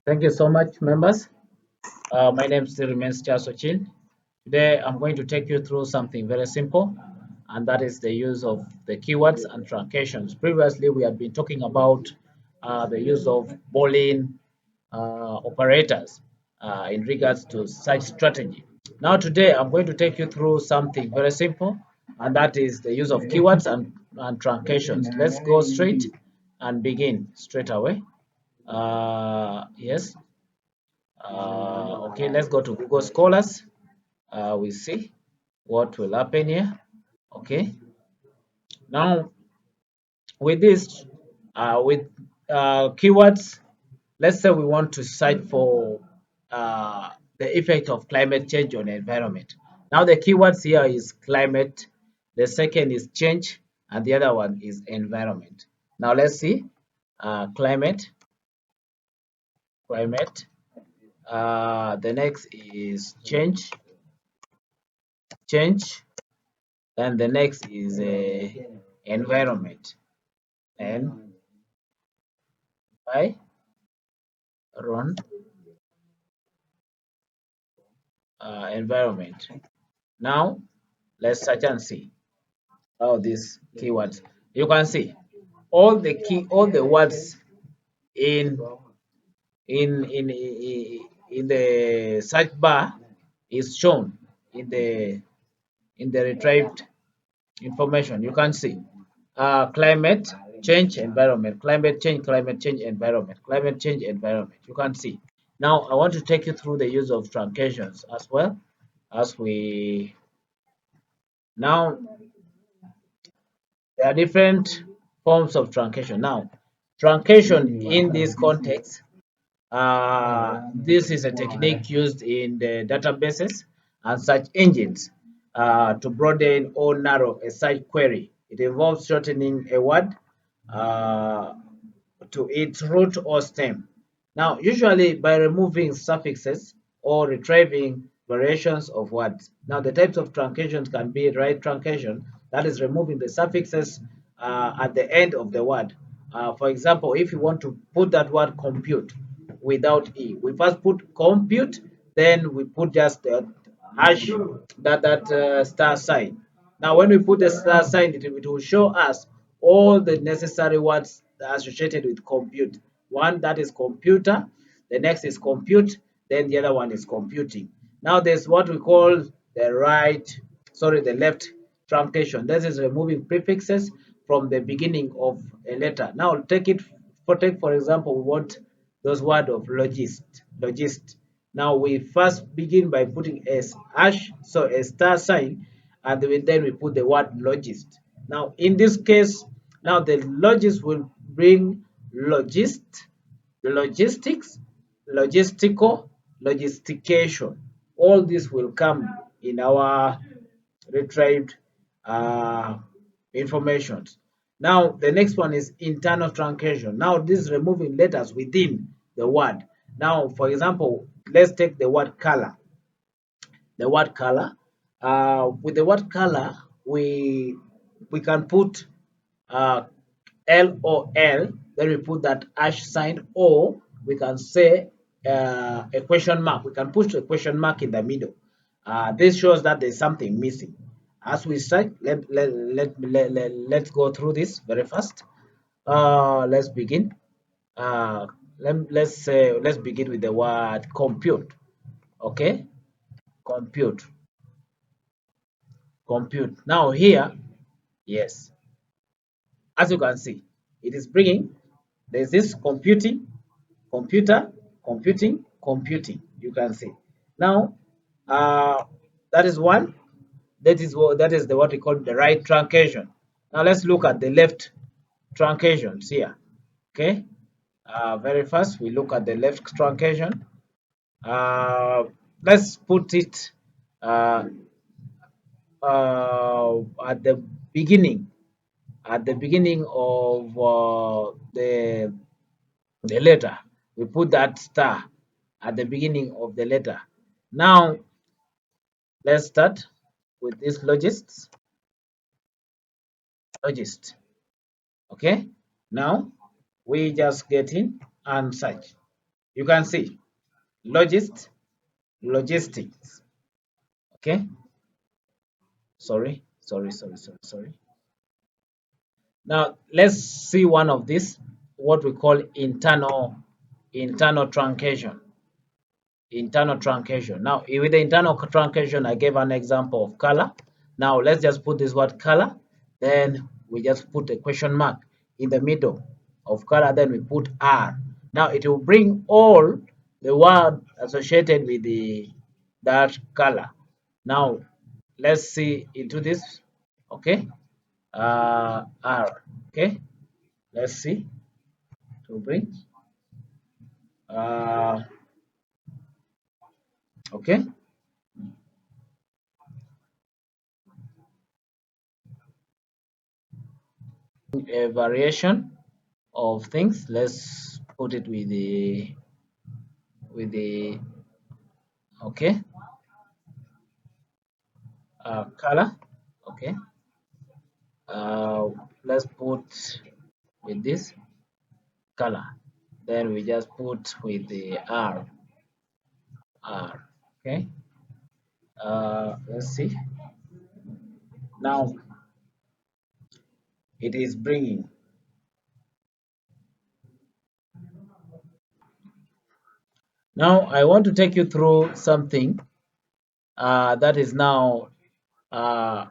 Thank you so much, members. My name still remains Charles Ochin. Today, I'm going to take you through something very simple, and that is the use of the keywords and truncations. Previously, we had been talking about the use of Boolean operators in regards to such strategy. Now, today, I'm going to take you through something very simple, and that is the use of keywords and truncations. Let's go straight and begin straight away. Yes. Okay, let's go to Google Scholars. We see what will happen here. Okay, now with this, with keywords, let's say we want to cite for the effect of climate change on the environment. Now the keywords here is climate, the second is change, and the other one is environment. Now let's see climate, climate. The next is change, change. Then the next is environment. And I run environment. Now let's search and see all these keywords. You can see all the words in in the search bar is shown in the retrieved information. You can see climate change environment, climate change environment, climate change environment. You can see. Now I want to take you through the use of truncations as well as we now there are different forms of truncation. Now truncation in this context, this is a technique used in the databases and search engines to broaden or narrow a search query. It involves shortening a word uh, to its root or stem. Now, usually by removing suffixes or retrieving variations of words. Now, the types of truncations can be right truncation, that is removing the suffixes at the end of the word. For example, if you want to put that word compute without E, we first put compute, then we put just the hash, that star sign. Now, when we put the star sign, it will show us all the necessary words associated with compute. One that is computer, the next is compute, then the other one is computing. Now, there's what we call the left truncation. This is removing prefixes from the beginning of a letter. Now, take for example, we want those word of logist. Now we first begin by putting a hash, so a star sign, and then we put the word logist. Now in this case, now the logist will bring logist, logistics, logistical, logistication. All this will come in our retrieved uh, informations. Now, the next one is internal truncation. Now, this is removing letters within the word. Now, for example, let's take the word color. The word color. With the word color, we can put uh, LOL, then we put that hash sign, or we can say a question mark. We can put a question mark in the middle. This shows that there's something missing. As we start, let's go through this very fast. Let's begin. Let's begin with the word compute. Okay, compute, compute. Now here, yes, as you can see, it is bringing. There's this computing, computer, computing, computing. You can see. Now, uh, that is one. That is the what we call the right truncation. Now let's look at the left truncations here. Okay. Very fast, we look at the left truncation. Uh, let's put it uh, at the beginning. At the beginning of the letter, we put that star at the beginning of the letter. Now let's start with this logist. Okay, now we just get in and search. You can see logistics. Okay, sorry. Now let's see one of these, what we call internal truncation. Internal truncation. Now, with the internal truncation, I gave an example of color. Now, let's just put this word color. Then we just put a question mark in the middle of color. Then we put R. Now, it will bring all the word associated with that color. Now, let's see into this. Okay. R. Okay. Let's see to bring. Uh, okay. A variation of things. Let's put it with the okay, color. Okay, uh, let's put with this color. Then we just put with the r. Okay, let's see. Now it is bringing. Now I want to take you through something that is now uh,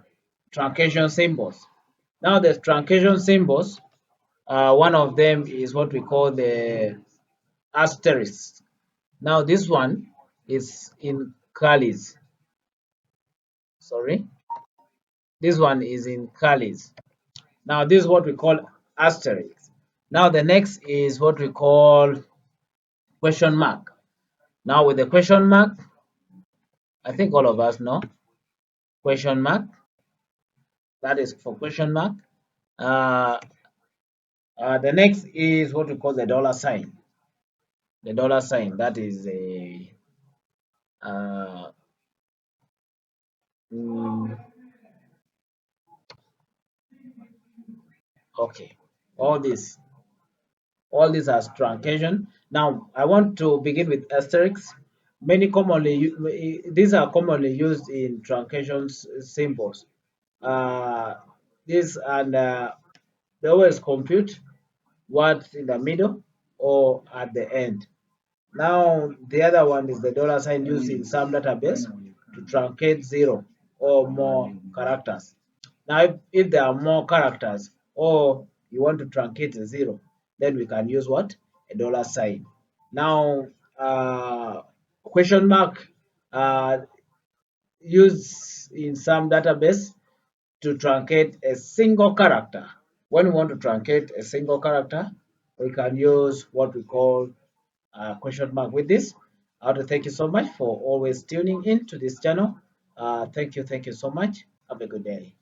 truncation symbols. Now the truncation symbols, one of them is what we call the asterisk. Now this one is in curlies. Sorry, this one is in curlies. Now this is what we call asterisk. Now the next is what we call question mark. Now with the question mark, I think all of us know question mark. That is for question mark. Uh, the next is what we call the dollar sign. The dollar sign, that is a uh, mm, okay. All this all these are truncation. Now, I want to begin with asterisks. These are commonly used in truncation symbols. Uh, this and they always compute what's in the middle or at the end. Now, the other one is the dollar sign used in some database to truncate zero or more characters. Now, if there are more characters or you want to truncate a zero, then we can use what? A dollar sign. Now, question mark used in some database to truncate a single character. When we want to truncate a single character, we can use what we call question mark. With this, I want to thank you so much for always tuning in to this channel. Thank you so much. Have a good day.